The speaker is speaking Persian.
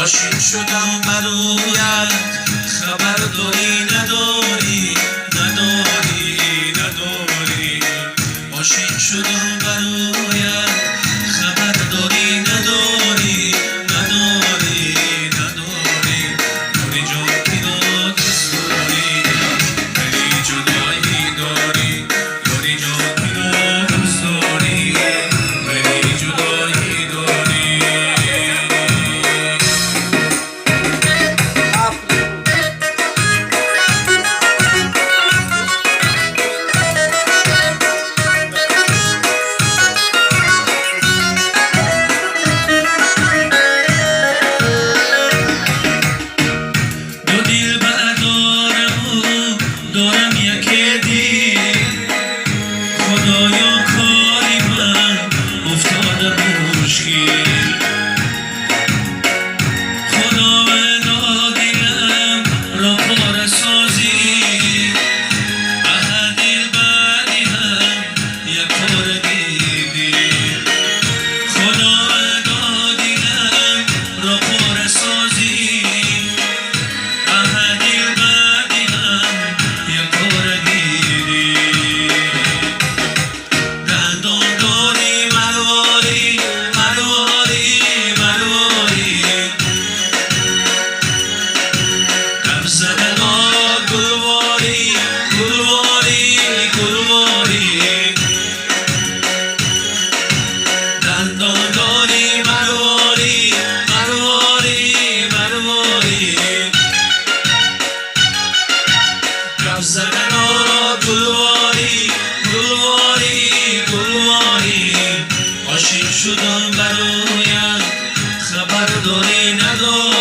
آشین شدم برایت خبر داری نداری نداری نداری آشین شدم برایت خبر داری نداری نداری نداری دوری جان پیدا کس داری ولی جدایی داری دوری جان پیدا کس داری ولی جدایی داری خدایا کاری من افتاده مشکل خدا ودا دلم را پاره سازی دل بعدی هم یک کار دیدی خدا ودا دلم را پاره سازی دل بعدی هم یک کار دیدی دندان داری مرواری مرواری مرواری کف زدن آراد گلواری گلواری گلواری دندان داری مرواری مرواری مرواری کف زدن آراد گلواری گلواری گلواری آشین شدم برایت خبر داری نداری